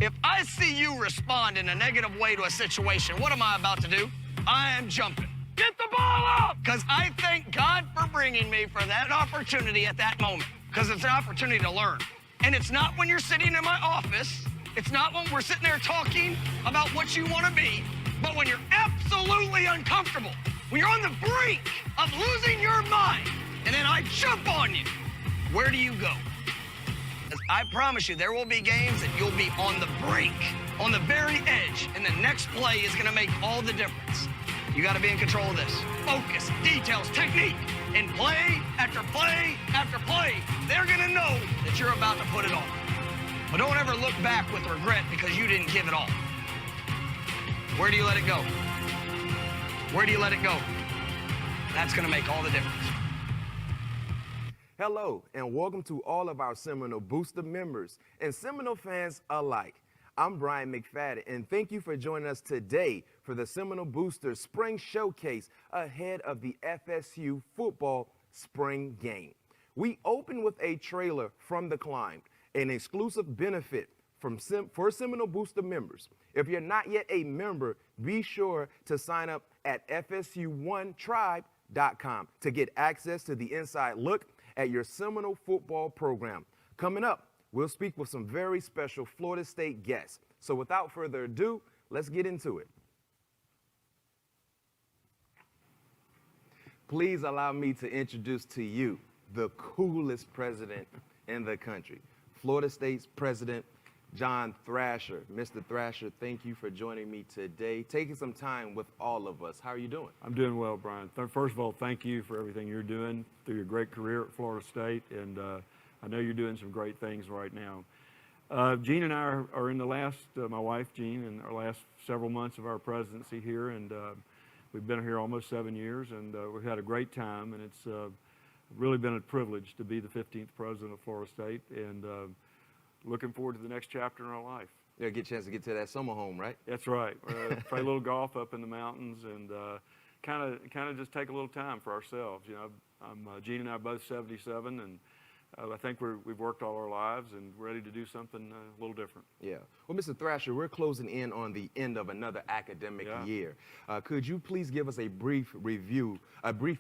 If I see you respond in a negative way to a situation, what am I about to do? I am jumping. Get the ball up! Because I thank God for bringing me for that opportunity at that moment. Because it's an opportunity to learn. And it's not when you're sitting in my office. It's not when we're sitting there talking about what you want to be. But when you're absolutely uncomfortable, when you're on the brink of losing your mind, and then I jump on you, where do you go? Because I promise you, there will be games that you'll be on the brink, on the very edge, and the next play is going to make all the difference. You got to be in control of this. Focus, details, technique, and play after play after play, they're going to know that you're about to put it on. But don't ever look back with regret because you didn't give it all. Where do you let it go? Where do you let it go? That's going to make all the difference. Hello, and welcome to all of our Seminole Booster members and Seminole fans alike. I'm Brian McFadden, and thank you for joining us today for the Seminole Boosters Spring Showcase ahead of the FSU football spring game. We open with a trailer from The Climb, an exclusive benefit for Seminole Booster members. If you're not yet a member, be sure to sign up at FSU1Tribe.com to get access to the inside look at your Seminole football program. Coming up, we'll speak with some very special Florida State guests. So without further ado, let's get into it. Please allow me to introduce to you the coolest president in the country, Florida State's President John Thrasher. Mr. Thrasher, thank you for joining me today, taking some time with all of us. How are you doing? I'm doing well, Brian. First of all, thank you for everything you're doing through your great career at Florida State, and I know you're doing some great things right now. Jean and I are in the last, my wife Jean, in our last several months of our presidency here, and we've been here almost 7 years, and we've had a great time, and it's really been a privilege to be the 15th president of Florida State, and looking forward to the next chapter in our life. Yeah, get a chance to get to that summer home, right? That's right. Play a little golf up in the mountains, and kind of just take a little time for ourselves. You know, Jean and I are both 77, and I think we've worked all our lives and we're ready to do something a little different. Yeah. Well, Mr. Thrasher, we're closing in on the end of another academic year. Could you please give us a brief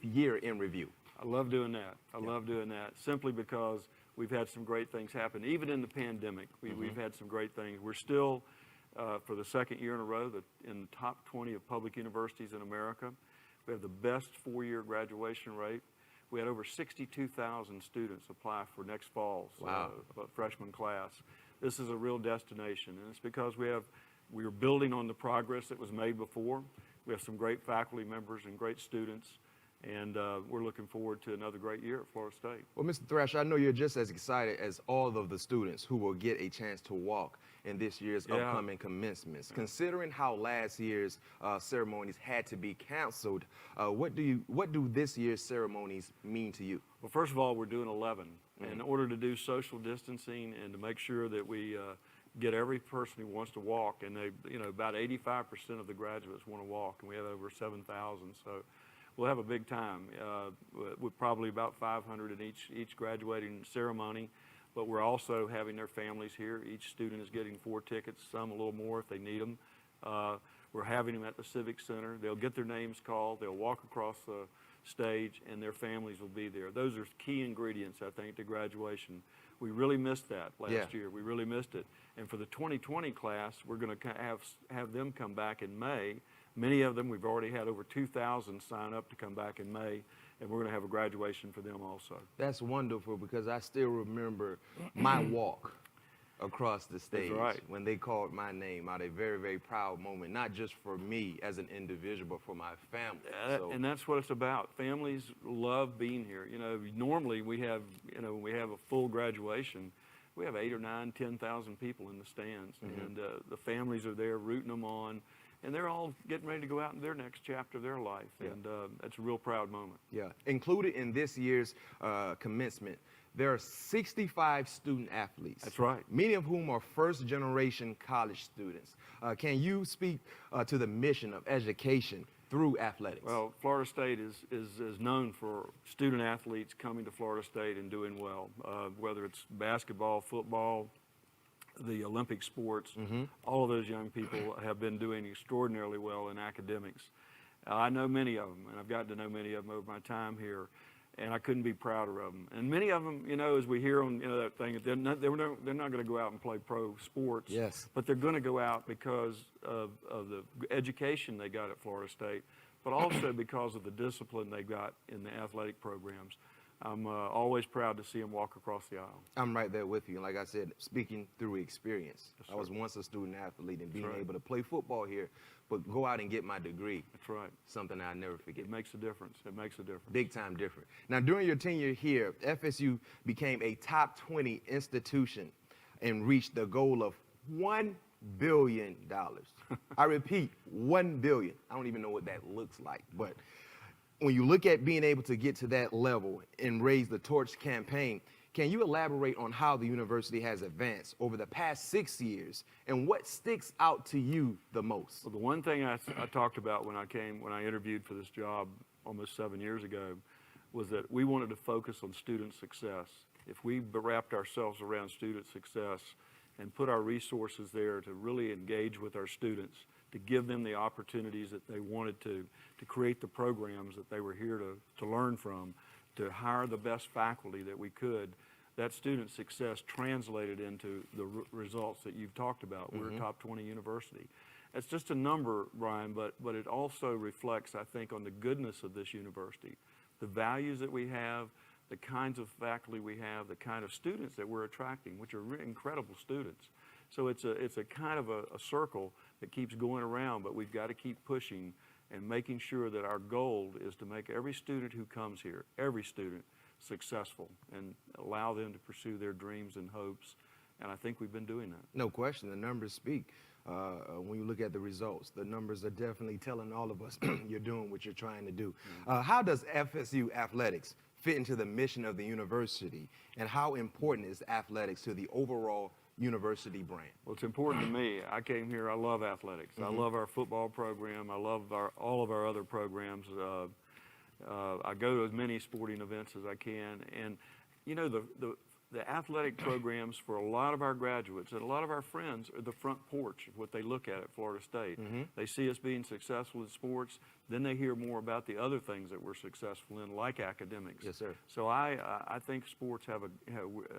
year in review? I love doing that. I love doing that simply because we've had some great things happen. Even in the pandemic, we've had some great things. We're still, for the second year in a row, in the top 20 of public universities in America. We have the best four-year graduation rate. We had over 62,000 students apply for next fall's freshman class. This is a real destination, and it's because we are building on the progress that was made before. We have some great faculty members and great students, and we're looking forward to another great year at Florida State. Well, Mr. Thrasher, I know you're just as excited as all of the students who will get a chance to walk in this year's upcoming commencements. Considering how last year's ceremonies had to be canceled, what do this year's ceremonies mean to you? Well, first of all, we're doing 11. In order to do social distancing and to make sure that we get every person who wants to walk, and about 85% of the graduates want to walk, and we have over 7,000, so we'll have a big time with probably about 500 in each graduating ceremony. But we're also having their families here. Each student is getting 4 tickets, some a little more if they need them. We're having them at the Civic Center. They'll get their names called. They'll walk across the stage, and their families will be there. Those are key ingredients, I think, to graduation. We really missed that last year. We really missed it. And for the 2020 class, we're going to have them come back in May. Many of them, we've already had over 2,000 sign up to come back in May, and we're going to have a graduation for them also. That's wonderful, because I still remember my walk across the stage when they called my name out. A very, very proud moment, not just for me as an individual, but for my family. And that's what it's about. Families love being here. You know, normally we have a full graduation, we have 8,000 or 9,000, 10,000 people in the stands, and the families are there rooting them on. And they're all getting ready to go out in their next chapter of their life, and it's a real proud moment. Yeah. Included in this year's commencement, there are 65 student athletes. That's right. Many of whom are first-generation college students. Can you speak to the mission of education through athletics? Well, Florida State is known for student athletes coming to Florida State and doing well, whether it's basketball, football, the Olympic sports. All of those young people have been doing extraordinarily well in academics. I know many of them, and I've gotten to know many of them over my time here, and I couldn't be prouder of them. And many of them, you know, as we hear on that thing, they're not going to go out and play pro sports. Yes. But they're going to go out because of the education they got at Florida State, but also because of the discipline they got in the athletic programs. I'm always proud to see them walk across the aisle. I'm right there with you. And like I said, speaking through experience, Yes, I was sir. once a student athlete, and being right. able to play football here, but go out and get my degree, That's right. something I'll never forget. It makes a difference. It makes a difference. Big time different. Now, during your tenure here, FSU became a top 20 institution and reached the goal of $1 billion. I repeat, $1 billion. I don't even know what that looks like, but when you look at being able to get to that level and raise the torch campaign, can you elaborate on how the university has advanced over the past 6 years and what sticks out to you the most? Well, the one thing I talked about when I interviewed for this job almost 7 years ago was that we wanted to focus on student success. If we wrapped ourselves around student success and put our resources there to really engage with our students, to give them the opportunities that they wanted to create the programs that they were here to learn from, to hire the best faculty that we could, that student success translated into the results that you've talked about. We're a top 20 university. It's just a number, Brian, but it also reflects, I think, on the goodness of this university, the values that we have, the kinds of faculty we have, the kind of students that we're attracting, which are incredible students. So it's a kind of a circle that keeps going around, but we've got to keep pushing and making sure that our goal is to make every student who comes here, every student, successful and allow them to pursue their dreams and hopes. And I think we've been doing that. No question, the numbers speak. When you look at the results, the numbers are definitely telling all of us you're doing what you're trying to do. How does FSU athletics fit into the mission of the university, and how important is athletics to the overall university brand? Well, it's important to me. I came here, I love athletics. I love our football program. I love all of our other programs. I go to as many sporting events as I can. And, you know, the athletic programs for a lot of our graduates and a lot of our friends are the front porch of what they look at Florida State. They see us being successful in sports, then they hear more about the other things that we're successful in, like academics. Yes, sir. So I think sports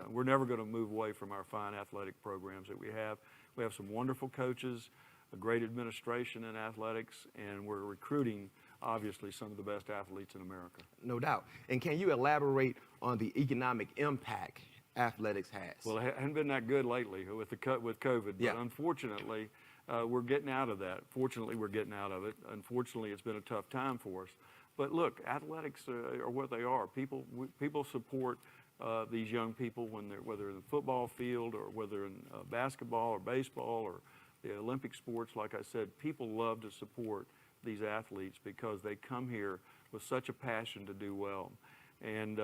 we're never going to move away from our fine athletic programs that we have. We have some wonderful coaches, a great administration in athletics, and we're recruiting obviously some of the best athletes in America. No doubt. And can you elaborate on the economic impact athletics has? Well, it hasn't been that good lately with COVID, but unfortunately, we're getting out of that. Fortunately, we're getting out of it. Unfortunately, it's been a tough time for us. But look, athletics are what they are. People support these young people whether in the football field or whether in basketball or baseball or the Olympic sports. Like I said, people love to support these athletes because they come here with such a passion to do well. And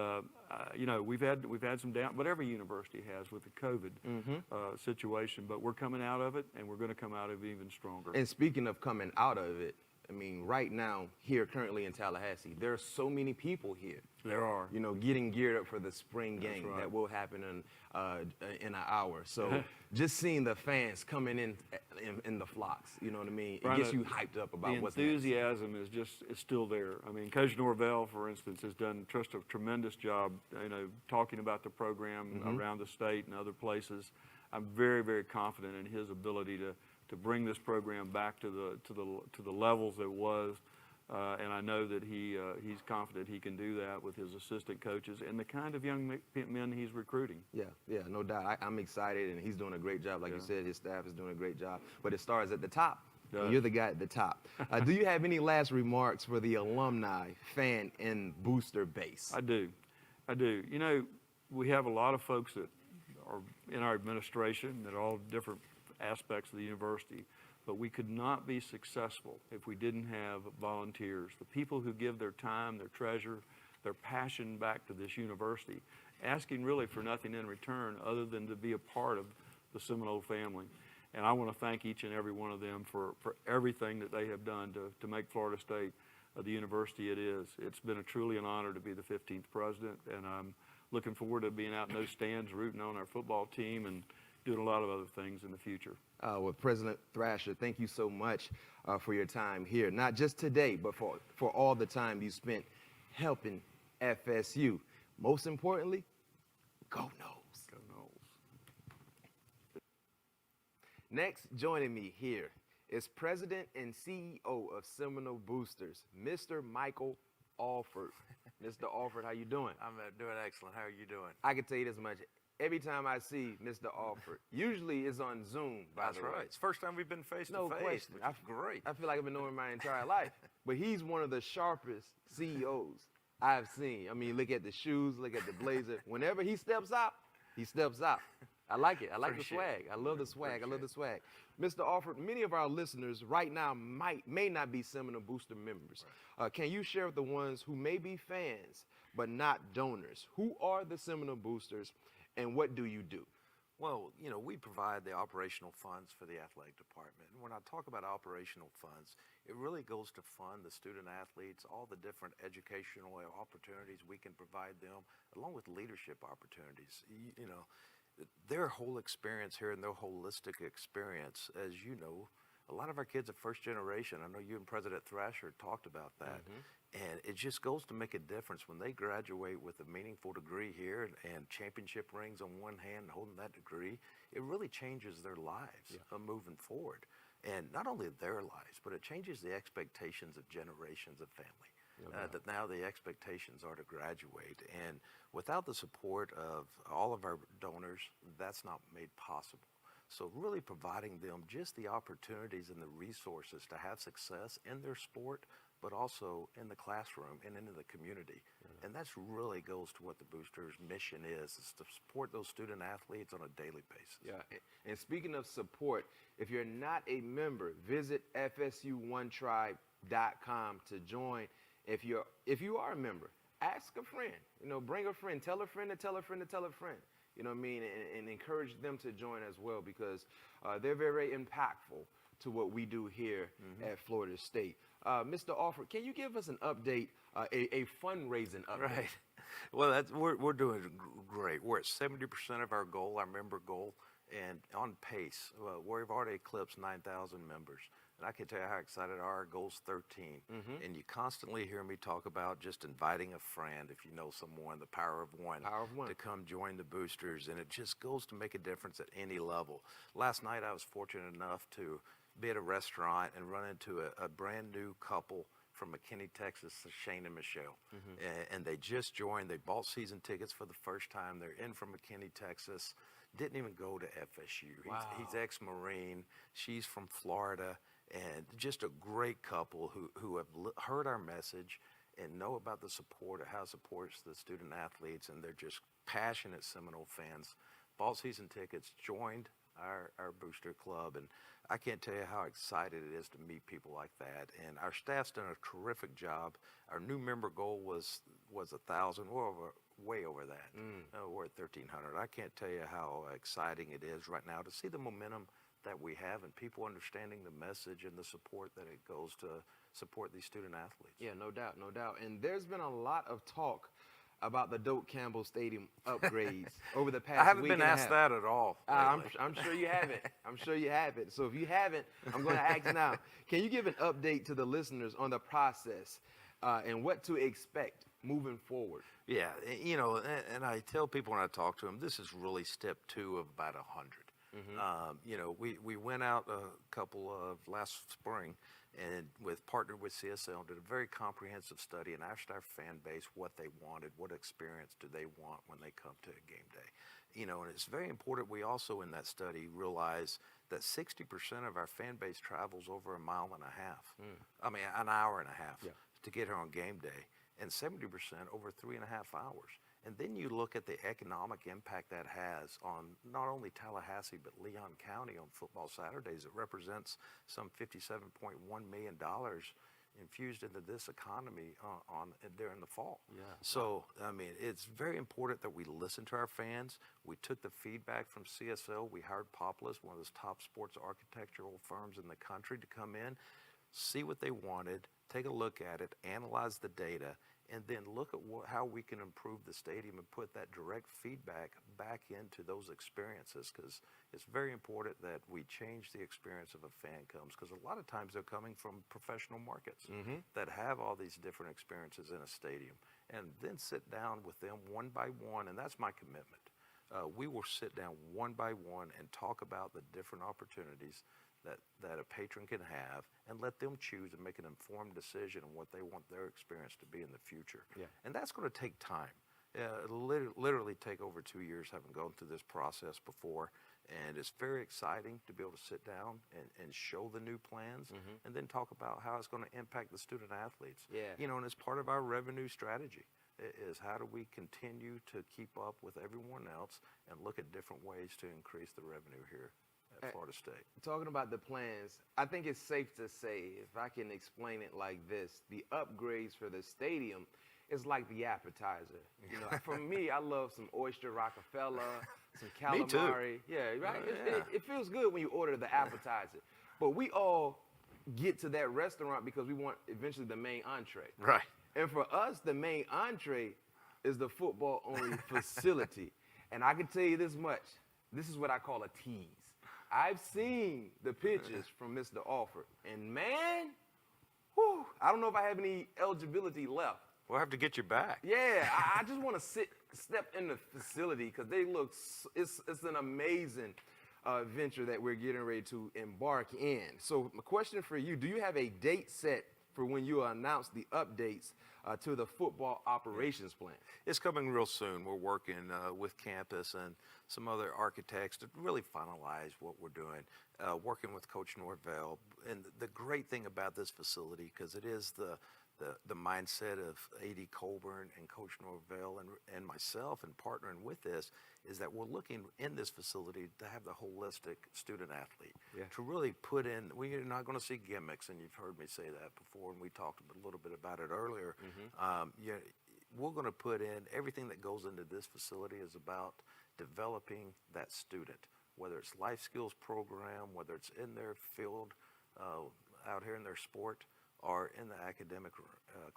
you know, we've had some down, but every university has with the COVID situation. But we're coming out of it, and we're going to come out of it even stronger. And speaking of coming out of it, I mean, right now, here currently in Tallahassee, there are so many people here. There are. You know, getting geared up for the spring game right. that will happen in an hour. So just seeing the fans coming in the flocks, you know what I mean? It gets you hyped up about what's next. The enthusiasm is still there. I mean, Coach Norvell, for instance, has done just a tremendous job, you know, talking about the program around the state and other places. I'm very, very confident in his ability to bring this program back to the levels it was, and I know that he's confident he can do that with his assistant coaches and the kind of young men he's recruiting. Yeah, no doubt. I'm excited, and he's doing a great job. Like you said, his staff is doing a great job. But it starts at the top. And you're the guy at the top. Do you have any last remarks for the alumni, fan, and booster base? I do. You know, we have a lot of folks that are in our administration that are all different aspects of the university, but we could not be successful if we didn't have volunteers, the people who give their time, their treasure, their passion back to this university, asking really for nothing in return other than to be a part of the Seminole family. And I want to thank each and every one of them for everything that they have done to make Florida State the university it is. It's been truly an honor to be the 15th president, and I'm looking forward to being out in those stands rooting on our football team and doing a lot of other things in the future. Well, President Thrasher, thank you so much for your time here, not just today, but for all the time you spent helping FSU. Most importantly, go Noles. Go Noles. Next, joining me here is President and CEO of Seminole Boosters, Mr. Michael Alford. Mr. Alford, how you doing? I'm doing excellent. How are you doing? I can tell you this much. Every time I see Mr. Alford, usually it's on Zoom, by That's the way. right. It's the first time we've been face to No face, question. which is great. I feel like I've been knowing him my entire life. But he's one of the sharpest CEOs I've seen. I mean, look at the shoes, look at the blazer. Whenever he steps out, he steps out. I like it. I like the swag. I love the swag. I love the swag. Mr. Alford, many of our listeners right now may not be Seminole Booster members. Can you share with the ones who may be fans but not donors? Who are the Seminole Boosters and what do you do? Well, you know, we provide the operational funds for the athletic department. And when I talk about operational funds, it really goes to fund the student athletes, all the different educational opportunities we can provide them, along with leadership opportunities. You know, their whole experience here and their holistic experience, as you know, a lot of our kids are first generation. I know you and President Thrasher talked about that. And it just goes to make a difference when they graduate with a meaningful degree here and championship rings on one hand and holding that degree. It really changes their lives moving forward. And not only their lives, but it changes the expectations of generations of family. That now the expectations are to graduate. And without the support of all of our donors, that's not made possible. So really providing them just the opportunities and the resources to have success in their sport, but also in the classroom and into the community. And that's really goes to what the Boosters' mission is to support those student athletes on a daily basis. Yeah, and speaking of support, if you're not a member, visit fsu1tribe.com to join. If you are a member, ask a friend, you know, bring a friend, tell a friend to tell a friend to tell a friend. You know what I mean? And encourage them to join as well because they're very, very impactful to what we do here at Florida State. Mr. Alford, can you give us an update, a fundraising update? Right. Well, we're doing great. We're at 70% of our goal, our member goal, and on pace. We've already eclipsed 9,000 members. And I can tell you how excited our goal's 13. And you constantly hear me talk about just inviting a friend, if you know someone, the power of one, to come join the Boosters. And it just goes to make a difference at any level. Last night I was fortunate enough to be at a restaurant and run into a brand new couple from McKinney, Texas, Shane and Michelle. And they just joined. They bought season tickets for the first time. They're in from McKinney, Texas. Didn't even go to FSU. He's ex-Marine. She's from Florida. And just a great couple who have heard our message and know about the support of how it supports the student athletes. And they're just passionate Seminole fans. Bought season tickets, joined our Booster Club. And I can't tell you how excited it is to meet people like that. And our staff's done a terrific job. Our new member goal was 1,000. We're way over that. We're at 1,300. I can't tell you how exciting it is right now to see the momentum that we have and people understanding the message and the support that it goes to support these student athletes. Yeah, no doubt, no doubt. And there's been a lot of talk about the Doak Campbell Stadium upgrades over the past week. I haven't been asked that at all. I'm sure you haven't. I'm sure you haven't. So if you haven't, I'm going to ask now. Can you give an update to the listeners on the process and what to expect moving forward? Yeah, you know, and I tell people when I talk to them, this is really step 2 of about 100. You know, we went out a couple of last spring and partnered with CSL, did a very comprehensive study and asked our fan base what they wanted, what experience do they want when they come to a game day. You know, and it's very important. We also in that study realized that 60% of our fan base travels over 1.5 miles. I mean, an hour and a half to get here on game day, and 70% over 3.5 hours. And then you look at the economic impact that has on not only Tallahassee, but Leon County on football Saturdays. It represents some $57.1 million infused into this economy during the fall. So, I mean, it's very important that we listen to our fans. We took the feedback from CSL. We hired Populous, one of those top sports architectural firms in the country, to come in, see what they wanted, take a look at it, analyze the data, and then look at how we can improve the stadium and put that direct feedback back into those experiences, because it's very important that we change the experience of a fan comes, because a lot of times they're coming from professional markets that have all these different experiences in a stadium, and then sit down with them one by one, and that's my commitment. We will sit down one by one and talk about the different opportunities that a patron can have, and let them choose and make an informed decision on what they want their experience to be in the future. Yeah. And that's going to take time. It'll literally take over 2 years, having gone through this process before. And it's very exciting to be able to sit down and show the new plans, and then talk about how it's going to impact the student athletes. Yeah. You know, and it's part of our revenue strategy, is how do we continue to keep up with everyone else and look at different ways to increase the revenue here at Florida State. Talking about the plans, I think it's safe to say, if I can explain it like this, the upgrades for the stadium is like the appetizer. You know, for me, I love some oyster Rockefeller, some calamari. Me too. Yeah, right. Yeah. It feels good when you order the appetizer. But we all get to that restaurant because we want eventually the main entree. Right. And for us, the main entree is the football-only facility. And I can tell you this much. This is what I call a tease. I've seen the pictures from Mr. Alford, and man, whew, I don't know if I have any eligibility left. We'll have to get you back. Yeah, I just want to step in the facility, because they look, it's an amazing venture that we're getting ready to embark in. So my question for you, do you have a date set for when you announce the updates to the football operations plan? It's coming real soon. We're working with campus and some other architects to really finalize what we're doing, working with Coach Norvell. And the great thing about this facility, because it is the mindset of A.D. Colburn and Coach Norvell and myself, and partnering with this, is that we're looking in this facility to have the holistic student athlete. Yeah. To really put in, we're not going to see gimmicks, and you've heard me say that before, and we talked a little bit about it earlier. We're going to put in everything that goes into this facility is about developing that student, whether it's life skills program, whether it's in their field, out here in their sport, or in the academic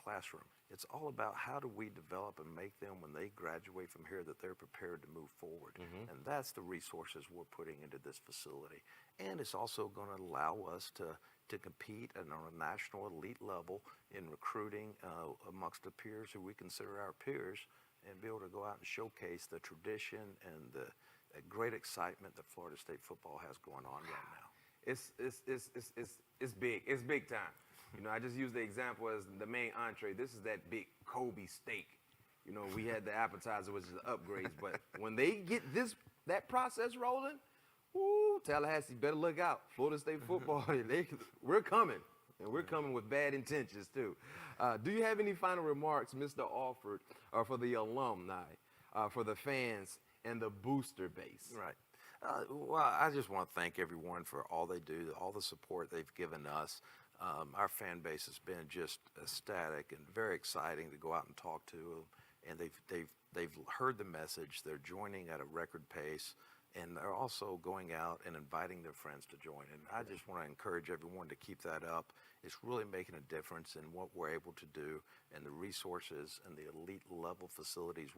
classroom. It's all about how do we develop and make them, when they graduate from here, that they're prepared to move forward. And that's the resources we're putting into this facility. And it's also going to allow us to compete on a national elite level in recruiting amongst the peers who we consider our peers, and be able to go out and showcase the tradition and the great excitement that Florida State football has going on right now. It's big. It's big time. You know, I just use the example as the main entree. This is that big Kobe steak. You know, we had the appetizer, which is the upgrades. But when they get that process rolling, woo, Tallahassee better look out. Florida State football, we're coming. And we're coming with bad intentions, too. Do you have any final remarks, Mr. Alford, for the alumni, for the fans, and the booster base? Right. Well, I just want to thank everyone for all they do, all the support they've given us. Our fan base has been just ecstatic and very exciting to go out and talk to them. And they've heard the message. They're joining at a record pace, and they're also going out and inviting their friends to join. And I just want to encourage everyone to keep that up. It's really making a difference in what we're able to do, and the resources and the elite level facilities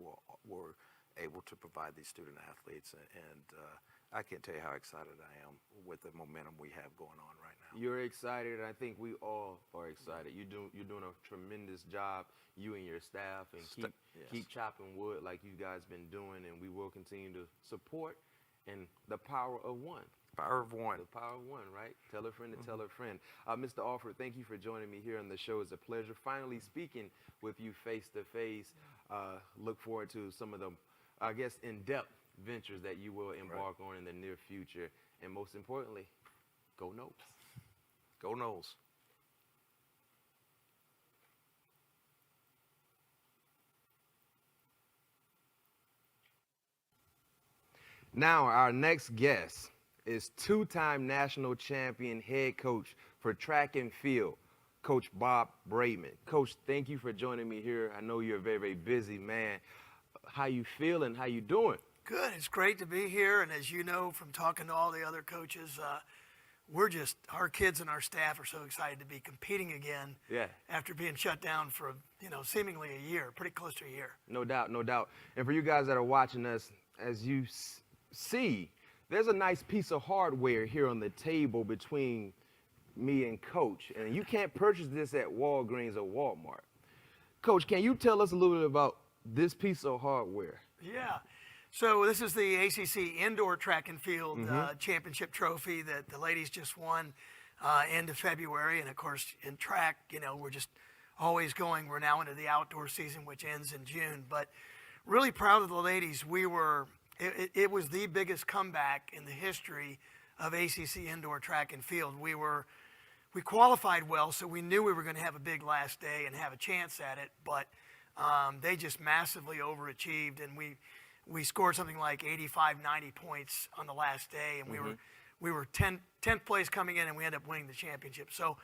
we're able to provide these student athletes. And I can't tell you how excited I am with the momentum we have going on right now. You're excited, and I think we all are excited. You're doing a tremendous job, you and your staff, and keep chopping wood like you guys been doing, and we will continue to support. And the power of one. Power of one. The power of one, right? Tell a friend to tell a friend. Mr. Alford, thank you for joining me here on the show. It's a pleasure finally speaking with you face to face. Look forward to some of the, I guess, in-depth ventures that you will embark on in the near future. And most importantly, go Noles. Go Noles. Now, our next guest is two-time national champion head coach for track and field, Coach Bob Braidman. Coach, thank you for joining me here. I know you're a very, very busy man. How you feeling? How you doing? Good. It's great to be here. And as you know from talking to all the other coaches, our kids and our staff are so excited to be competing again. Yeah. After being shut down for, seemingly a year, pretty close to a year. No doubt, no doubt. And for you guys that are watching us, as you see, there's a nice piece of hardware here on the table between me and Coach. And you can't purchase this at Walgreens or Walmart. Coach, can you tell us a little bit about this piece of hardware? Yeah. So this is the ACC Indoor Track and Field Championship Trophy that the ladies just won end of February. And, of course, in track, we're just always going. We're now into the outdoor season, which ends in June. But really proud of the ladies. It was the biggest comeback in the history of ACC Indoor Track and Field. We qualified well, so we knew we were going to have a big last day and have a chance at it. But they just massively overachieved, and we scored something like 85, 90 points on the last day, and we were 10th place coming in, and we ended up winning the championship. So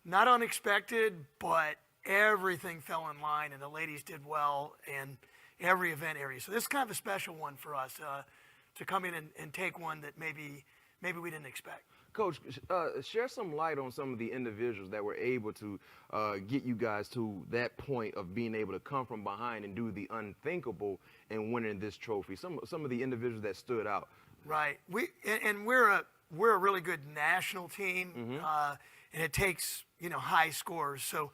not unexpected, but everything fell in line, and the ladies did well in every event area. So this is kind of a special one for us to come in and take one that maybe we didn't expect. Coach, share some light on some of the individuals that were able to get you guys to that point of being able to come from behind and do the unthinkable and winning this trophy. Some of the individuals that stood out. Right. We're a really good national team, and it takes high scores. So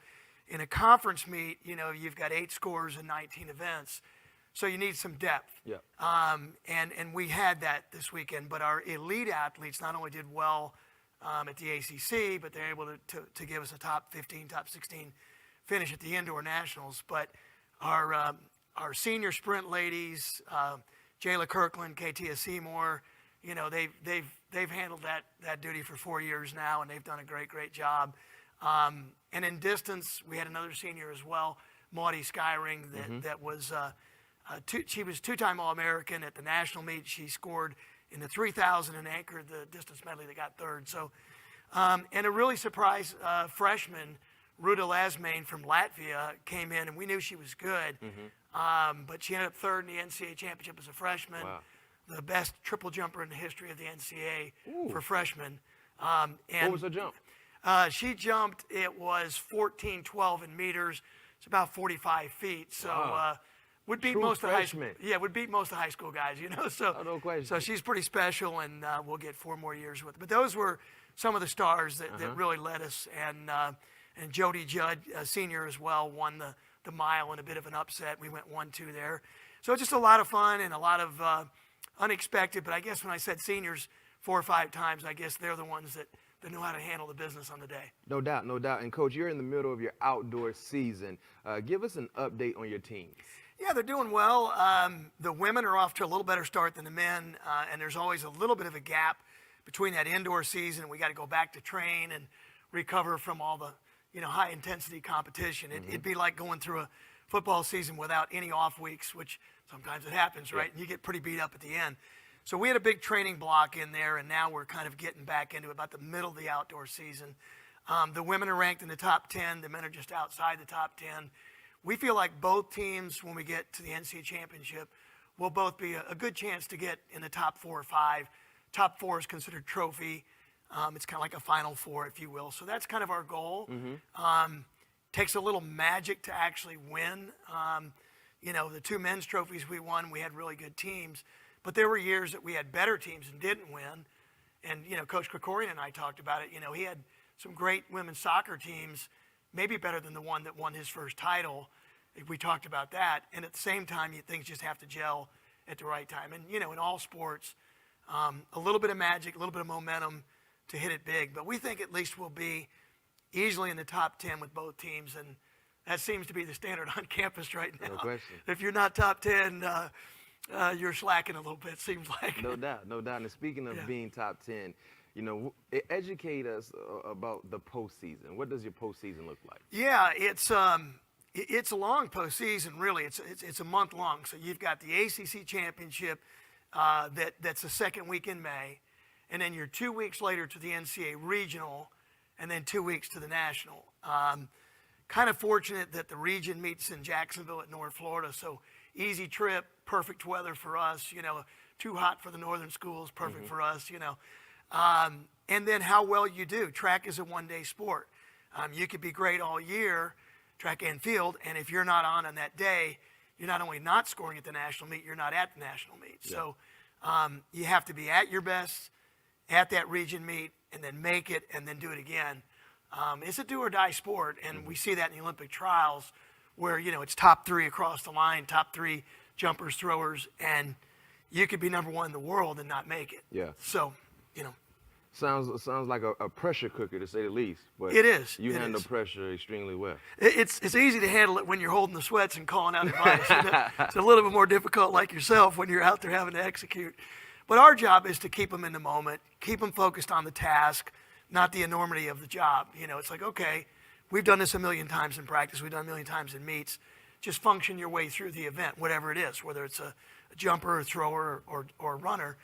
in a conference meet, you've got 8 scores and 19 events. So you need some depth. Yeah. And we had that this weekend. But our elite athletes not only did well at the ACC, but they're able to give us a top 15, top 16 finish at the Indoor Nationals. But our senior sprint ladies, Jayla Kirkland, Katia Seymour, they've handled that duty for 4 years now, and they've done a great job. And in distance, we had another senior as well, Maudie Skyring, that was she was 2-time All-American at the national meet. She scored in the 3,000 and anchored the distance medley that got 3rd. So, and a really surprised freshman, Ruta Lasmane from Latvia, came in, and we knew she was good. But she ended up 3rd in the NCAA championship as a freshman. Wow. The best triple jumper in the history of the NCAA for freshmen. What was her jump? She jumped, it was 14.12 in meters. It's about 45 feet. So would beat most of the high school. Yeah, would beat most of the high school guys, So, no question. So she's pretty special, and we'll get 4 more years with her. But those were some of the stars that really led us. And Jody Judd, a senior as well, won the mile in a bit of an upset. We went 1-2 there. So just a lot of fun and a lot of unexpected. But I guess when I said seniors 4 or 5 times, I guess they're the ones that know how to handle the business on the day. No doubt, no doubt. And Coach, you're in the middle of your outdoor season. Give us an update on your teams. Yeah, they're doing well. The women are off to a little better start than the men, and there's always a little bit of a gap between that indoor season. We got to go back to train and recover from all the high intensity competition. It'd be like going through a football season without any off weeks, which sometimes it happens, right? And you get pretty beat up at the end. So we had a big training block in there, and now we're kind of getting back into about the middle of the outdoor season. The women are ranked in the top 10. The men are just outside the top 10. We feel like both teams, when we get to the NCAA championship, will both be a good chance to get in the top 4 or 5. Top 4 is considered trophy. It's kind of like a Final Four, if you will. So that's kind of our goal. Takes a little magic to actually win. The 2 men's trophies we won, we had really good teams. But there were years that we had better teams and didn't win. And, Coach Krikorian and I talked about it. He had some great women's soccer teams, maybe better than the one that won his first title. We talked about that. And at the same time, things just have to gel at the right time. And, in all sports, a little bit of magic, a little bit of momentum to hit it big. But we think at least we'll be easily in the top 10 with both teams. And that seems to be the standard on campus right now. No question. If you're not top 10, you're slacking a little bit, seems like. No doubt, no doubt. And speaking of being top 10, educate us about the postseason. What does your postseason look like? Yeah, it's a long postseason, really. It's a month long. So you've got the ACC championship that's the second week in May, and then you're 2 weeks later to the NCAA regional, and then 2 weeks to the national. Kind of fortunate that the region meets in Jacksonville at North Florida, so easy trip, perfect weather for us. Too hot for the northern schools, perfect for us. and then how well you do. Track is a one-day sport. You could be great all year, track and field, and if you're not on that day, you're not only not scoring at the national meet, you're not at the national meet. Yeah. So you have to be at your best at that region meet and then make it and then do it again. It's a do or die sport, and we see that in the Olympic trials where, it's top 3 across the line, top 3 jumpers, throwers, and you could be number 1 in the world and not make it. Yeah. So, Sounds like a pressure cooker, to say the least. But it is. You handle pressure extremely well. It's easy to handle it when you're holding the sweats and calling out advice. It's a little bit more difficult, like yourself, when you're out there having to execute. But our job is to keep them in the moment, keep them focused on the task, not the enormity of the job. It's like, okay, we've done this a million times in practice. We've done a million times in meets. Just function your way through the event, whatever it is, whether it's a jumper, a thrower, or a runner.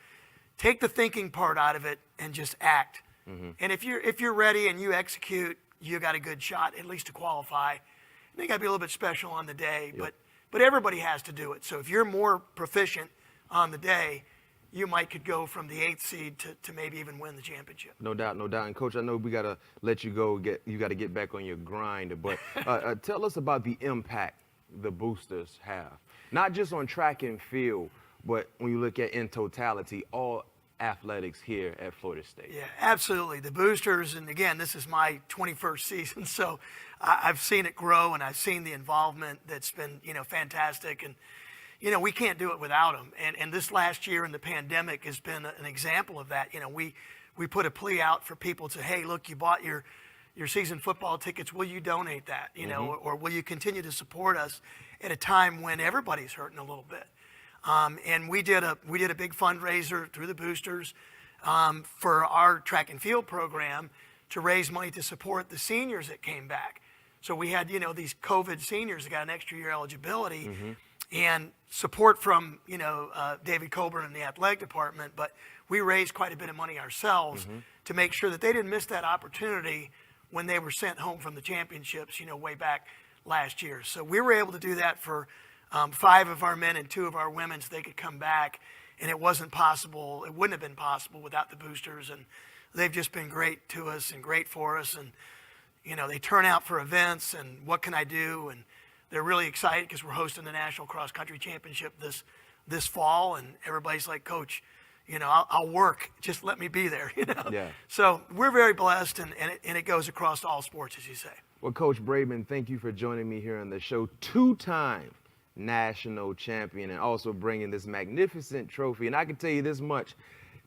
Take the thinking part out of it and just act. Mm-hmm. And if you're ready and you execute, you got a good shot, at least to qualify. And they got to be a little bit special on the day, but everybody has to do it. So if you're more proficient on the day, you could go from the 8th seed to maybe even win the championship. No doubt, no doubt. And Coach, I know we got to let you go. You got to get back on your grind. But tell us about the impact the boosters have, not just on track and field, but when you look at in totality, all athletics here at Florida State. Yeah, absolutely. The boosters, and again, this is my 21st season, so I've seen it grow and I've seen the involvement that's been, fantastic. And, we can't do it without them. And this last year in the pandemic has been an example of that. We put a plea out for people to, hey, look, you bought your season football tickets. Will you donate that? Or will you continue to support us at a time when everybody's hurting a little bit? And we did a big fundraiser through the boosters for our track and field program to raise money to support the seniors that came back. So we had, these COVID seniors that got an extra year eligibility and support from, David Colburn and the athletic department. But we raised quite a bit of money ourselves to make sure that they didn't miss that opportunity when they were sent home from the championships, way back last year. So we were able to do that for 5 of our men and 2 of our women so they could come back. And it wasn't possible. It wouldn't have been possible without the boosters. And they've just been great to us and great for us. And, they turn out for events and what can I do? And they're really excited because we're hosting the National Cross Country Championship this fall. And everybody's like, Coach, I'll work. Just let me be there, Yeah. So we're very blessed, and it goes across all sports, as you say. Well, Coach Braidman, thank you for joining me here on the show. 2-time national champion and also bringing this magnificent trophy. And I can tell you this much,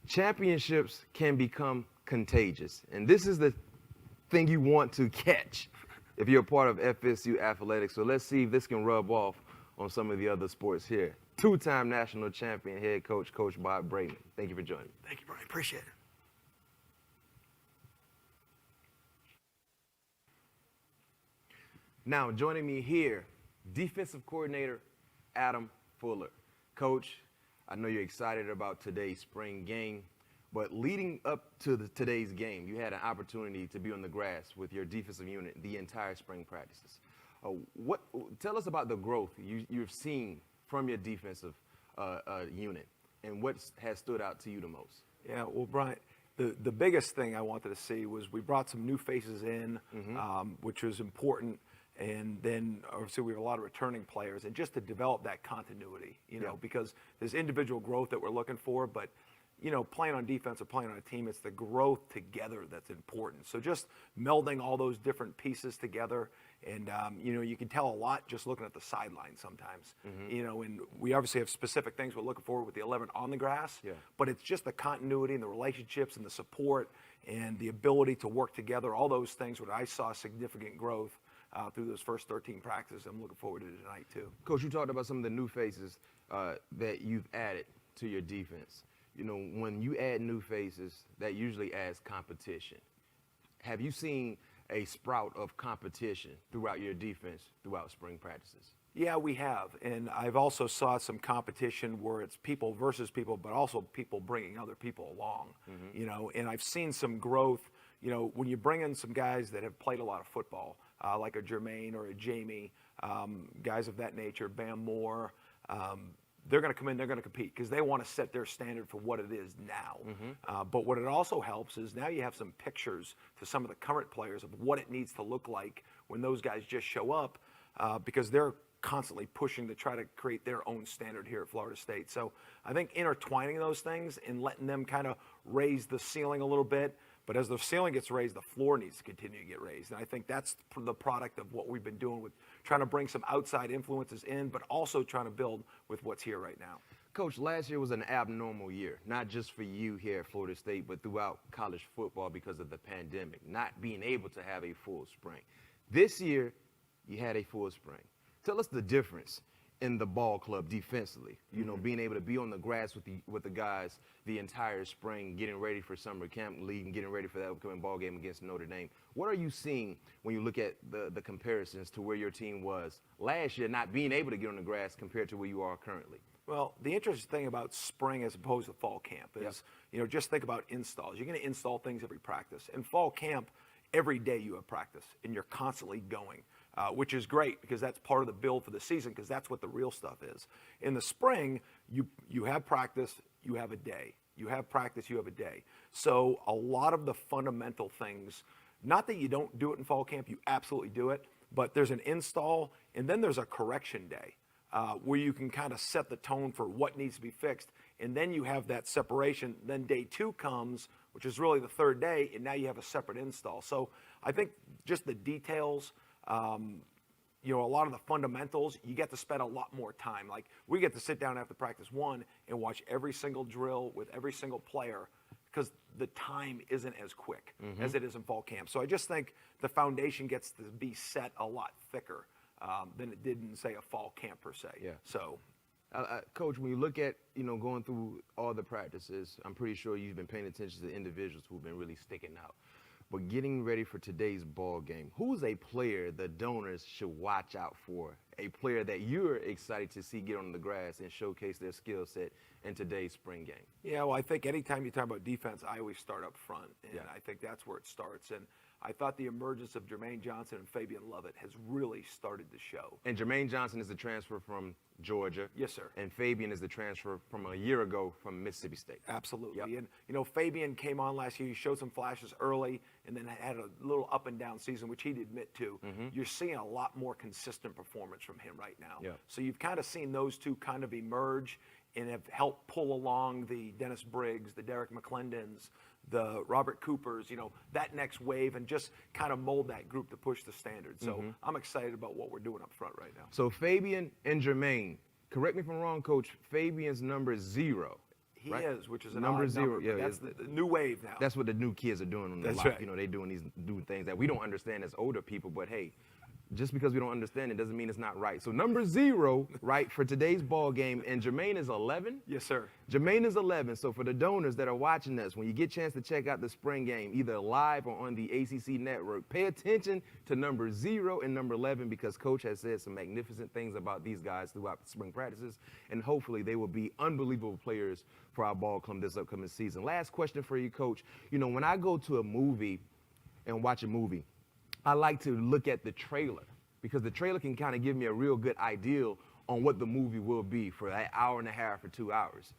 championships can become contagious. And this is the thing you want to catch if you're a part of FSU athletics. So let's see if this can rub off on some of the other sports here. 2-time national champion head coach, Coach Bob Braidman. Thank you for joining me. Thank you, Brian. Appreciate it. Now, joining me here, defensive coordinator Adam Fuller. Coach, I know you're excited about today's spring game, but leading up to today's game, you had an opportunity to be on the grass with your defensive unit the entire spring practices. Tell us about the growth you've seen from your defensive unit and what has stood out to you the most. Yeah, well, Brian, the biggest thing I wanted to see was we brought some new faces in, which was important. And then obviously we have a lot of returning players, and just to develop that continuity, because there's individual growth that we're looking for, but playing on defense or playing on a team, it's the growth together that's important. So just melding all those different pieces together, and you can tell a lot just looking at the sideline sometimes. And we obviously have specific things we're looking for with the 11 on the grass, but it's just the continuity and the relationships and the support and the ability to work together. All those things where I saw significant growth through those first 13 practices. I'm looking forward to tonight too. Coach, you talked about some of the new faces that you've added to your defense. When you add new faces, that usually adds competition. Have you seen a sprout of competition throughout your defense throughout spring practices? Yeah, we have. And I've also saw some competition where it's people versus people, but also people bringing other people along, and I've seen some growth, when you bring in some guys that have played a lot of football, like a Jermaine or a Jamie, guys of that nature, Bam Moore, they're going to come in, they're going to compete because they want to set their standard for what it is now. But what it also helps is now you have some pictures to some of the current players of what it needs to look like when those guys just show up, because they're constantly pushing to try to create their own standard here at Florida State. So I think intertwining those things and letting them kind of raise the ceiling a little bit. But as the ceiling gets raised, the floor needs to continue to get raised. And I think that's the product of what we've been doing with trying to bring some outside influences in, but also trying to build with what's here right now. Coach, last year was an abnormal year, not just for you here at Florida State, but throughout college football because of the pandemic, not being able to have a full spring. This year, you had a full spring. Tell us the difference in the ball club defensively, you know, being able to be on the grass with the guys the entire spring, getting ready for summer camp league and getting ready for that upcoming ball game against Notre Dame. What are you seeing when you look at the comparisons to where your team was last year, not being able to get on the grass compared to where you are currently? Well, the interesting thing about spring as opposed to fall camp is, you know, just think about installs. You're going to install things every practice. In fall camp, every day you have practice, and you're constantly going. Which is great because that's part of the build for the season because that's what the real stuff is. In the spring, you have practice, you have a day. You have practice, you have a day. So a lot of the fundamental things, not that you don't do it in fall camp, you absolutely do it, but there's an install and then there's a correction day where you can kind of set the tone for what needs to be fixed. And then you have that separation. Then day 2 comes, which is really the third day, and now you have a separate install. So I think just the details, you know, a lot of the fundamentals, you get to spend a lot more time. Like, we get to sit down after practice 1 and watch every single drill with every single player because the time isn't as quick as it is in fall camp. So I just think the foundation gets to be set a lot thicker than it did in, say, a fall camp per se. Yeah. So, Coach, when you look at, you know, going through all the practices, I'm pretty sure you've been paying attention to the individuals who've been really sticking out. But getting ready for today's ball game, who's a player the donors should watch out for? A player that you're excited to see get on the grass and showcase their skill set in today's spring game? yeah, well, I think anytime you talk about defense, I always start up front. And I think that's where it starts. And I thought the emergence of Jermaine Johnson and Fabian Lovett has really started to show. And Jermaine Johnson is the transfer from Georgia. Yes, sir. And Fabian is the transfer from a year ago from Mississippi State. Absolutely. Yep. And, you know, Fabian came on last year. He showed some flashes early and then had a little up and down season, which he'd admit to. You're seeing a lot more consistent performance from him right now. Yep. So you've kind of seen those two kind of emerge and have helped pull along the Dennis Briggs, the Derek McClendons, the Robert Coopers, you know, that next wave, and just kind of mold that group to push the standard. So I'm excited about what we're doing up front right now. So Fabian and Jermaine, correct me if I'm wrong, Coach, Fabian's number 0. He right? is, which is an Number odd 0. number, Yeah, but that's the new wave now. That's what the new kids are doing on the That's lot. right. You know, they're doing these new things that we don't understand as older people, but hey, just because we don't understand it doesn't mean it's not right. So number 0, right, for today's ball game, and Jermaine is 11? Yes, sir. Jermaine is 11. So for the donors that are watching us, when you get a chance to check out the spring game, either live or on the ACC network, pay attention to number 0 and number 11 because Coach has said some magnificent things about these guys throughout the spring practices, and hopefully they will be unbelievable players for our ball club this upcoming season. Last question for you, Coach. You know, when I go to a movie and watch a movie, I like to look at the trailer because the trailer can kind of give me a real good idea on what the movie will be for that hour and a half or 2 hours.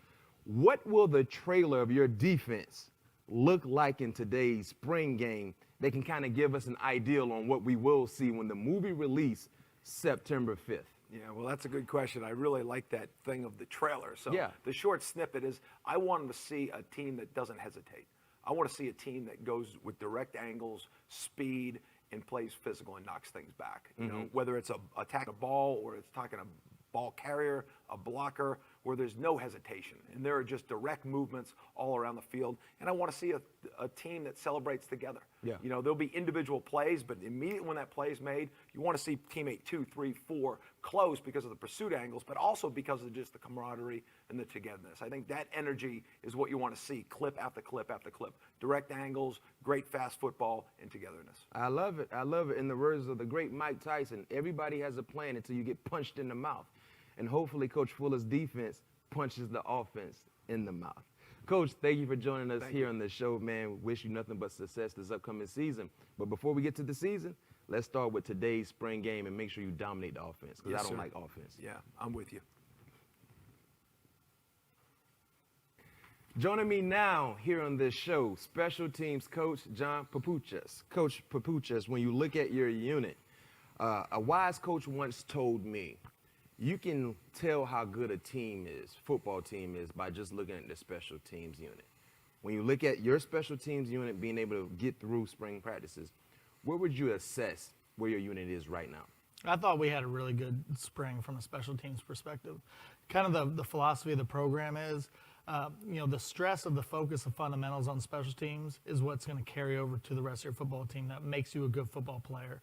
What will the trailer of your defense look like in today's spring game that can kind of give us an idea on what we will see when the movie release September 5th? Yeah, well, that's a good question. I really like that thing of the trailer. So Yeah. the short snippet is I want to see a team that doesn't hesitate. I want to see a team that goes with direct angles, speed, and plays physical and knocks things back. You know, whether it's attacking a ball or it's attacking a ball carrier, a blocker, where there's no hesitation. And there are just direct movements all around the field. And I want to see a team that celebrates together. Yeah. You know, there'll be individual plays, but immediately when that play is made, you want to see teammate 2, 3, 4 close because of the pursuit angles, but also because of just the camaraderie and the togetherness. I think that energy is what you want to see, clip after clip after clip. Direct angles, great fast football, and togetherness. I love it. I love it. In the words of the great Mike Tyson, everybody has a plan until you get punched in the mouth. And hopefully Coach Fuller's defense punches the offense in the mouth. Coach, thank you for joining us here on the show, man. Wish you nothing but success this upcoming season. But before we get to the season, let's start with today's spring game and make sure you dominate the offense because I don't like offense. Yeah, I'm with you. Joining me now here on this show, special teams coach John Papuchas. Coach Papuchas, when you look at your unit, a wise coach once told me, you can tell how good a team is, football team is, by just looking at the special teams unit. When you look at your special teams unit being able to get through spring practices, where would you assess where your unit is right now? I thought we had a really good spring from a special teams perspective. Kind of the philosophy of the program is, the stress of the focus of fundamentals on special teams is what's going to carry over to the rest of your football team that makes you a good football player.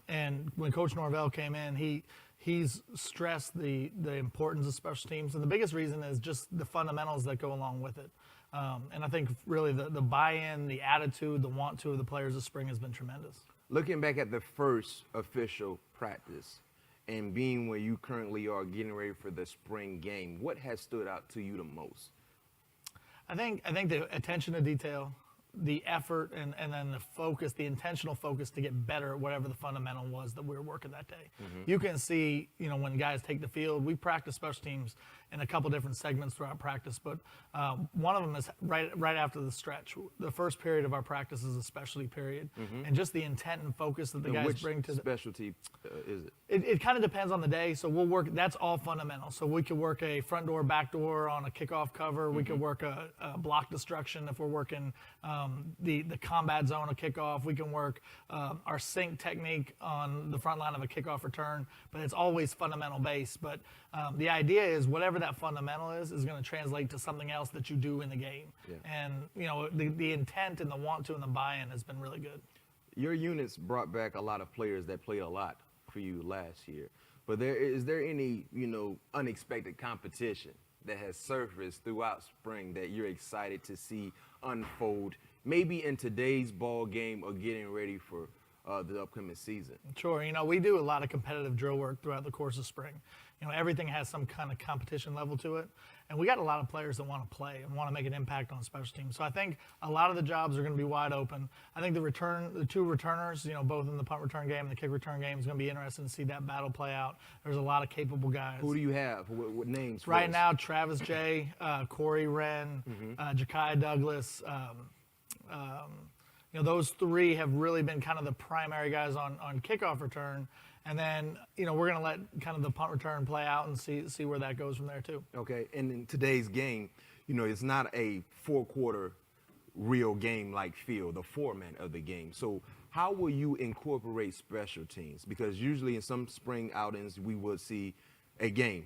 And when Coach Norvell came in, he's stressed the importance of special teams. And the biggest reason is just the fundamentals that go along with it. And I think really the buy-in, the attitude, the want-to of the players this spring has been tremendous. Looking back at the first official practice and being where you currently are getting ready for the spring game, what has stood out to you the most? I think the attention to detail, the effort, and then the focus, the intentional focus to get better at whatever the fundamental was that we were working that day. You can see, when guys take the field, we practice special teams in a couple different segments throughout practice, but one of them is right after the stretch. The first period of our practice is a specialty period, and just the intent and focus that the guys bring to the specialty is it? It kind of depends on the day, so we'll work, that's all fundamental. So we could work a front door, back door on a kickoff cover. We could work a block destruction if we're working the combat zone, a kickoff. We can work our sink technique on the front line of a kickoff return, but it's always fundamental based. But the idea is whatever that fundamental is going to translate to something else that you do in the game. Yeah. And, the intent and the want to and the buy-in has been really good. Your units brought back a lot of players that played a lot for you last year. But is there any, unexpected competition that has surfaced throughout spring that you're excited to see unfold, maybe in today's ball game or getting ready for the upcoming season? Sure. We do a lot of competitive drill work throughout the course of spring. Everything has some kind of competition level to it. And we got a lot of players that want to play and want to make an impact on special teams. So I think a lot of the jobs are going to be wide open. I think the two returners, both in the punt return game and the kick return game, is going to be interesting to see that battle play out. There's a lot of capable guys. Who do you have? What names? Right now, Travis J, Corey Wren, Ja'Kai Douglas. Those three have really been kind of the primary guys on kickoff return. And then, we're going to let kind of the punt return play out and see where that goes from there, too. Okay. And in today's game, it's not a four-quarter real game-like feel, the format of the game. So how will you incorporate special teams? Because usually in some spring outings, we would see a game,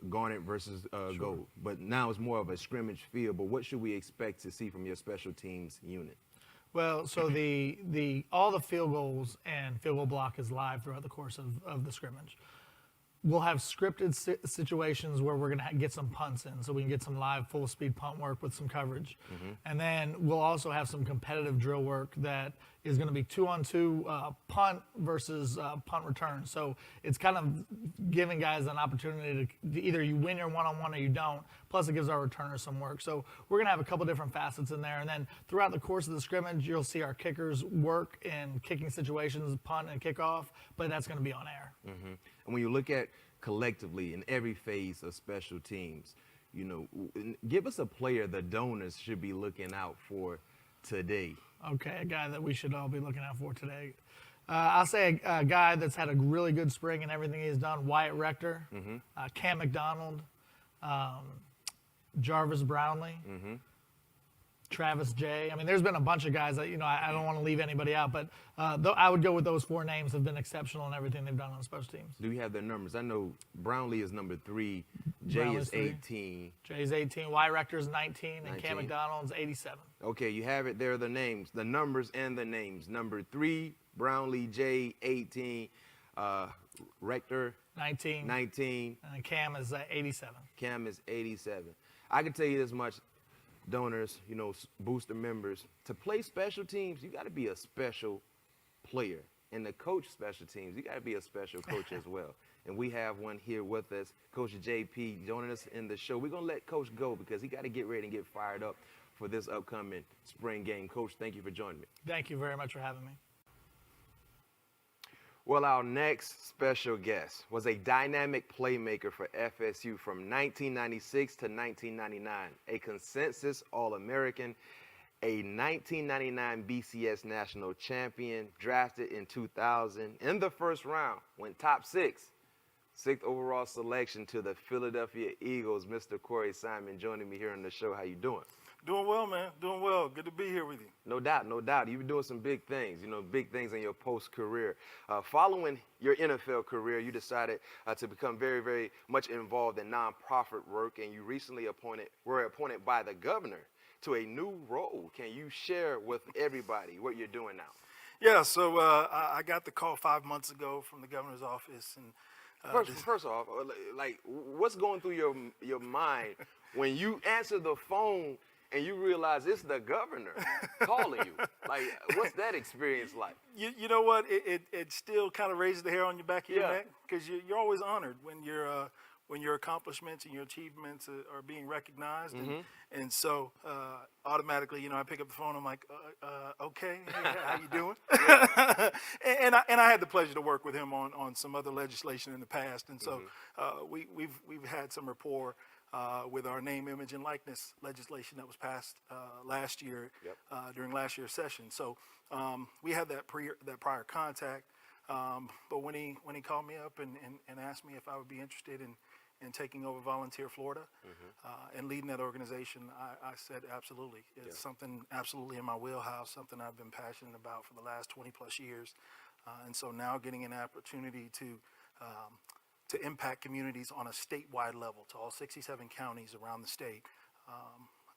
Garnet versus Gold. But now it's more of a scrimmage feel. But what should we expect to see from your special teams unit? Well, so all the field goals and field goal block is live throughout the course of the scrimmage. We'll have scripted situations where we're going to get some punts in, so we can get some live full-speed punt work with some coverage. And then we'll also have some competitive drill work that is going to be 2-on-2 punt versus punt return. So it's kind of giving guys an opportunity to either you win your one-on-one or you don't. Plus it gives our returners some work. So we're going to have a couple different facets in there. And then throughout the course of the scrimmage, you'll see our kickers work in kicking situations, punt and kickoff, but that's going to be on air. And when you look at collectively in every phase of special teams, give us a player the donors should be looking out for today. Okay, a guy that we should all be looking out for today. I'll say a guy that's had a really good spring in everything he's done, Wyatt Rector, Cam McDonald, Jarvis Brownlee, Travis J. I mean, there's been a bunch of guys that, I don't want to leave anybody out, but I would go with those four names have been exceptional in everything they've done on special teams. Do you have their numbers? I know Brownlee is number 3, Jay is 18. Jay's 18, Wyatt Rector's 19, and Cam McDonald's 87. Okay, you have it there, the names, the numbers and the names. Number 3, Brownlee, Jay, 18, Rector, 19, and Cam is 87. Cam is 87. I can tell you this much, donors, booster members, to play special teams, you got to be a special player. And to coach special teams, you got to be a special coach as well. And we have one here with us, Coach JP, joining us in the show. We're going to let Coach go because he got to get ready and get fired up for this upcoming spring game. Coach, thank you for joining me. Thank you very much for having me. Well, our next special guest was a dynamic playmaker for FSU from 1996 to 1999, a consensus All-American, a 1999 BCS national champion, drafted in 2000 in the first round, went top sixth overall selection to the Philadelphia Eagles. Mr. Corey Simon joining me here on the show. How you doing? Doing well, man. Doing well. Good to be here with you. No doubt, no doubt. You've been doing some big things, big things in your post-career. Following your NFL career, you decided to become very, very much involved in nonprofit work, and you recently were appointed by the governor to a new role. Can you share with everybody what you're doing now? Yeah, so I got the call 5 months ago from the governor's office, and First off, like, what's going through your mind when you answer the phone and you realize it's the governor calling you? Like, what's that experience like? you know what? It still kind of raises the hair on your back of your Yeah. neck, because you're always honored when your accomplishments and your achievements are being recognized, and so automatically, I pick up the phone. I'm like, okay, hey, how you doing? and I had the pleasure to work with him on some other legislation in the past, and so we've had some rapport with our name, image, and likeness legislation that was passed last year during last year's session. So we had that prior contact. But when he called me up and asked me if I would be interested in taking over Volunteer Florida and leading that organization, I said absolutely. It's something absolutely in my wheelhouse, something I've been passionate about for the last 20 plus years. And so now getting an opportunity to impact communities on a statewide level to all 67 counties around the state,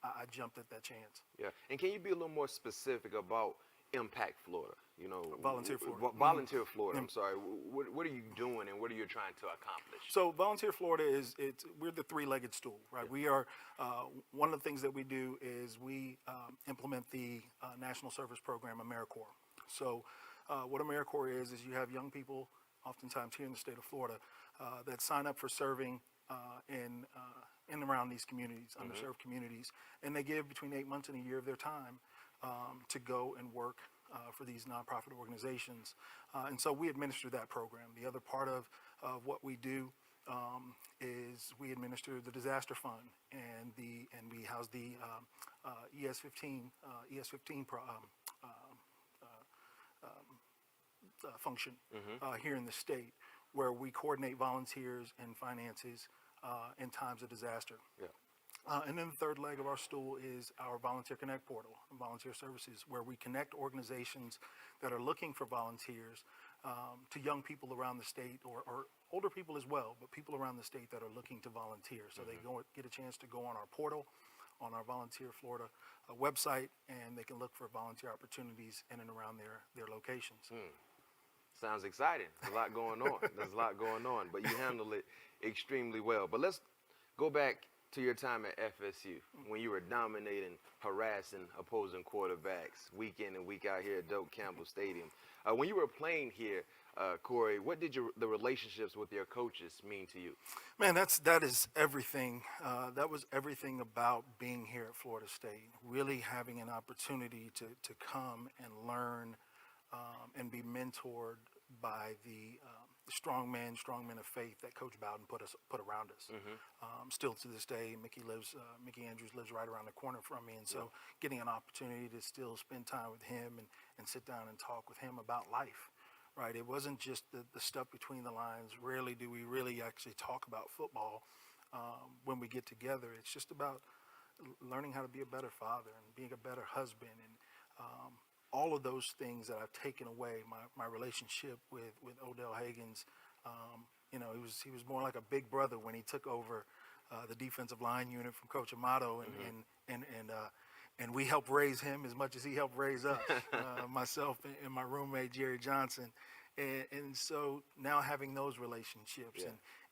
I jumped at that chance. Yeah, and can you be a little more specific about Impact Florida? Volunteer Florida. Volunteer Florida. I'm sorry. What are you doing, and what are you trying to accomplish? So Volunteer Florida we're the three-legged stool, right? We are one of the things that we do is we implement the National Service Program, AmeriCorps. So what AmeriCorps is you have young people, oftentimes here in the state of Florida, that sign up for serving in and around these communities, underserved communities, and they give between 8 months and a year of their time to go and work for these nonprofit organizations. And so we administer that program. The other part of what we do is we administer the disaster fund, and we house the ES15 function here in the state, where we coordinate volunteers and finances in times of disaster. Yeah. And then the third leg of our stool is our Volunteer Connect portal, volunteer services, where we connect organizations that are looking for volunteers to young people around the state, or older people as well, but people around the state that are looking to volunteer. So they get a chance to go on our portal, on our Volunteer Florida website, and they can look for volunteer opportunities in and around their locations. Sounds exciting. There's a lot going on. But you handle it extremely well. But let's go back to your time at FSU, when you were dominating, harassing opposing quarterbacks week in and week out here at Doak Campbell Stadium. When you were playing here, Corey, what did the relationships with your coaches mean to you? Man, that is everything. That was everything about being here at Florida State. Really having an opportunity to come and learn and be mentored by the strong men of faith that Coach Bowden put around us. Still to this day, Mickey Andrews lives right around the corner from me, and so getting an opportunity to still spend time with him and sit down and talk with him about life, right? It wasn't just the stuff between the lines. Rarely do we really actually talk about football when we get together. It's just about learning how to be a better father and being a better husband, and all of those things that I've taken away. My relationship with Odell Haggins, he was more like a big brother when he took over the defensive line unit from Coach Amato, and we helped raise him as much as he helped raise us, myself and my roommate Jerry Johnson. And so now having those relationships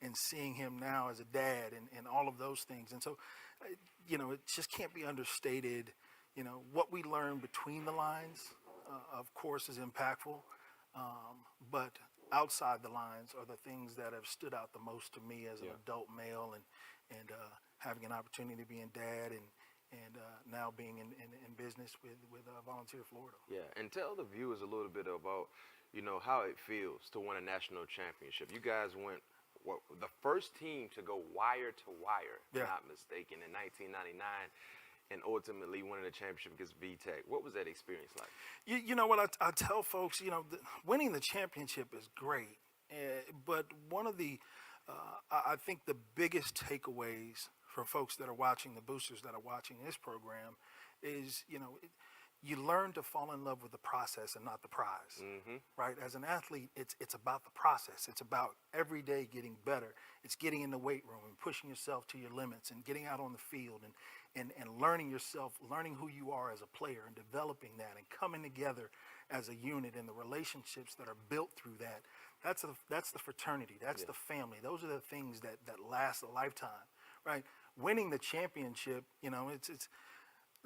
and seeing him now as a dad and all of those things. And so, it just can't be understated. What we learn between the lines, of course, is impactful, but outside the lines are the things that have stood out the most to me as an adult male, and having an opportunity to be a dad and now being in business with Volunteer Florida. Yeah, and tell the viewers a little bit about, how it feels to win a national championship. You guys went the first team to go wire to wire, if Yeah. not mistaken, in 1999, and ultimately winning the championship against VTech. What was that experience like? You know what I tell folks, winning the championship is great, but one of the I think the biggest takeaways for folks that are watching, the boosters that are watching this program, is you learn to fall in love with the process and not the prize. Right? As an athlete, it's about the process. It's about every day getting better. It's getting in the weight room and pushing yourself to your limits and getting out on the field and learning yourself, learning who you are as a player and developing that and coming together as a unit, and the relationships that are built through that. That's the fraternity. That's the family. Those are the things that last a lifetime, right? Winning the championship, it's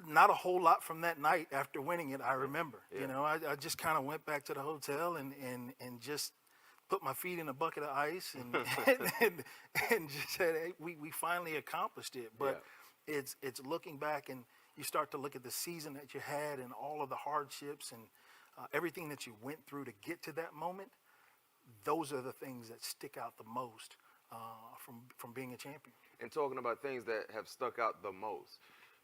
not a whole lot from that night after winning it. I remember, I just kind of went back to the hotel and just put my feet in a bucket of ice and and just said, hey, we finally accomplished it. But it's looking back, and you start to look at the season that you had and all of the hardships and everything that you went through to get to that moment. Those are the things that stick out the most from being a champion. And talking about things that have stuck out the most,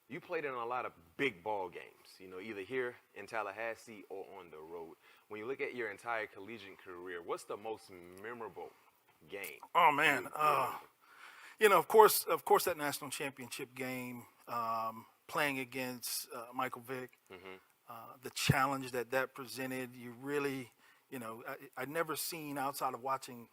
you played in a lot of big ball games, either here in Tallahassee or on the road. When you look at your entire collegiate career, what's the most memorable game? Oh man, of course that national championship game, playing against Michael Vick, the challenge that presented. You really, I'd never seen, outside of watching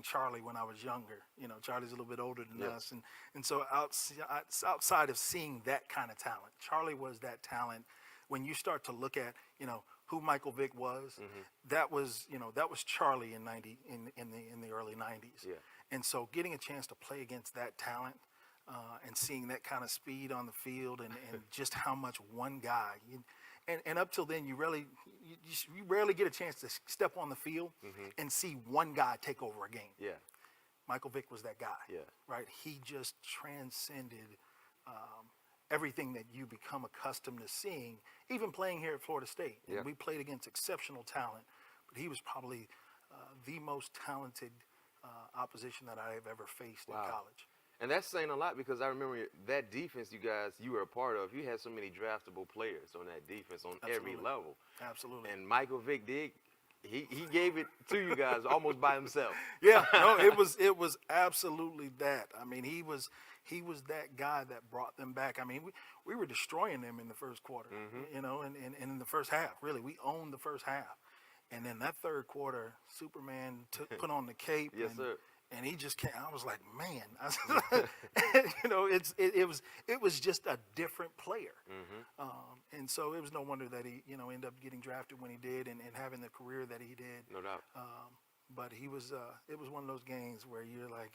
Charlie when I was younger. Charlie's a little bit older than us, and so outside of seeing that kind of talent, Charlie was that talent. When you start to look at, who Michael Vick was, that was Charlie in the early 90s. And so getting a chance to play against that talent and seeing that kind of speed on the field and just how much one guy. And up till then, you rarely get a chance to step on the field and see one guy take over a game. Yeah. Michael Vick was that guy. Yeah. Right? He just transcended everything that you become accustomed to seeing, even playing here at Florida State. And we played against exceptional talent, but he was probably the most talented opposition that I have ever faced in college. And that's saying a lot, because I remember that defense you were a part of. You had so many draftable players on that defense on every level. Absolutely. And Michael Vick he gave it to you guys almost by himself. Yeah, no, it was absolutely that. I mean, he was that guy that brought them back. I mean, we were destroying them in the first quarter, and in the first half. Really, we owned the first half, and then that third quarter, Superman put on the cape. Yes, sir. And he just came. I was like, man, it was just a different player. And so it was no wonder that he, ended up getting drafted when he did and having the career that he did. No doubt. But it was one of those games where you're like,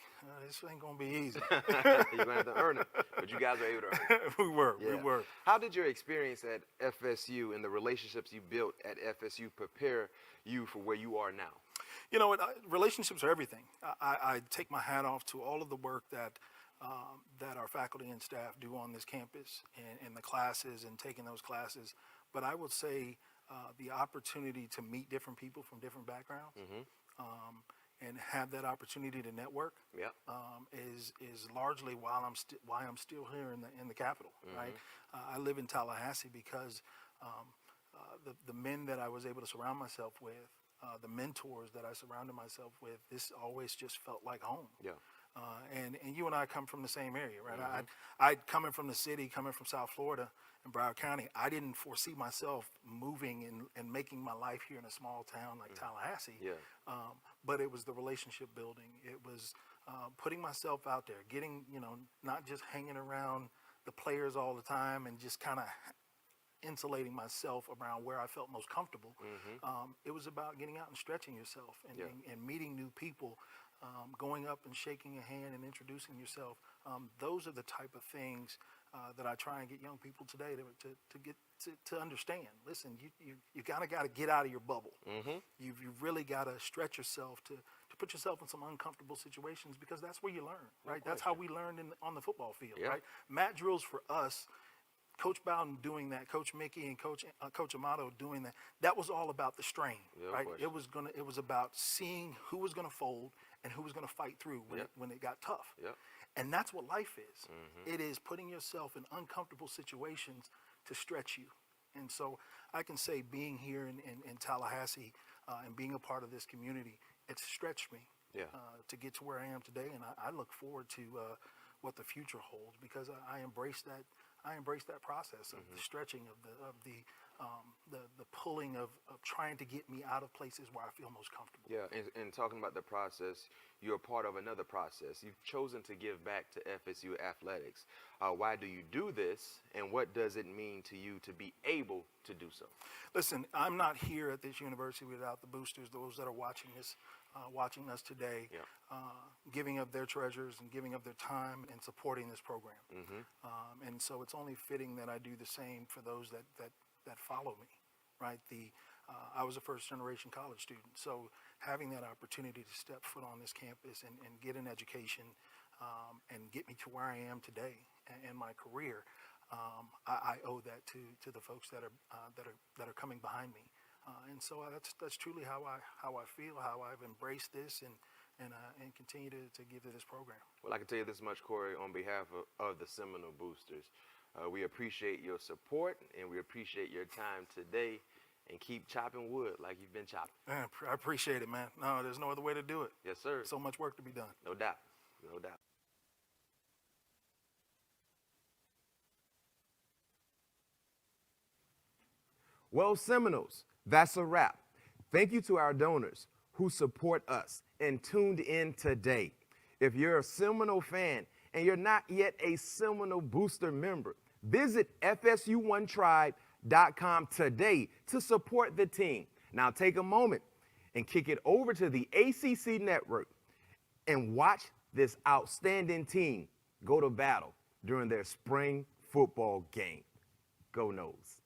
this ain't gonna be easy. You're gonna have to earn it, but you guys were able to earn it. We were. How did your experience at FSU and the relationships you built at FSU prepare you for where you are now? You know what? Relationships are everything. I take my hat off to all of the work that our faculty and staff do on this campus and the classes and taking those classes. But I would say the opportunity to meet different people from different backgrounds and have that opportunity to network is largely why I'm still here in the Capitol. Right? I live in Tallahassee because the men that I was able to surround myself with. The mentors that I surrounded myself with, this always just felt like home. Yeah. And you and I come from the same area, right? I coming from the city, coming from South Florida in Broward County, I didn't foresee myself moving and making my life here in a small town like Tallahassee. Yeah. But it was the relationship building. It was putting myself out there, getting, not just hanging around the players all the time and just kind of insulating myself around where I felt most comfortable. It was about getting out and stretching yourself and meeting new people, going up and shaking a hand and introducing yourself. Those are the type of things that I try and get young people today to understand. Listen, you got to get out of your bubble. You've really got to stretch yourself to put yourself in some uncomfortable situations, because that's where you learn, right? That's how we learned on the football field, right? Mat drills for us Coach Bowden doing that, Coach Mickey and Coach Amato doing that, that was all about the strain, Yeah, right? question. It was about seeing who was going to fold and who was going to fight through when it got tough. Yep. And that's what life is. It is putting yourself in uncomfortable situations to stretch you. And so I can say being here in Tallahassee and being a part of this community, it's stretched me to get to where I am today. And I look forward to what the future holds, because I embrace that. I embrace that process of the stretching, of the pulling of trying to get me out of places where I feel most comfortable. Yeah, and talking about the process, you're a part of another process. You've chosen to give back to FSU athletics. Why do you do this, and what does it mean to you to be able to do so? Listen, I'm not here at this university without the boosters, those that are watching this, watching us today, giving up their treasures and giving up their time and supporting this program. And so it's only fitting that I do the same for those that follow me, right? I was a first-generation college student, so having that opportunity to step foot on this campus and get an education and get me to where I am today in my career, I owe that to the folks that are coming behind me, and so that's truly how I feel, how I've embraced this and continue to give to this program. Well, I can tell you this much, Corey, on behalf of the Seminole Boosters. We appreciate your support, and we appreciate your time today, and keep chopping wood like you've been chopping. Man, I appreciate it, man. No, there's no other way to do it. Yes, sir. So much work to be done. No doubt. No doubt. Well, Seminoles, that's a wrap. Thank you to our donors who support us and tuned in today. If you're a Seminole fan and you're not yet a Seminole Booster member, visit FSU1Tribe.com today to support the team. Now take a moment and kick it over to the ACC network and watch this outstanding team go to battle during their spring football game. Go Noles.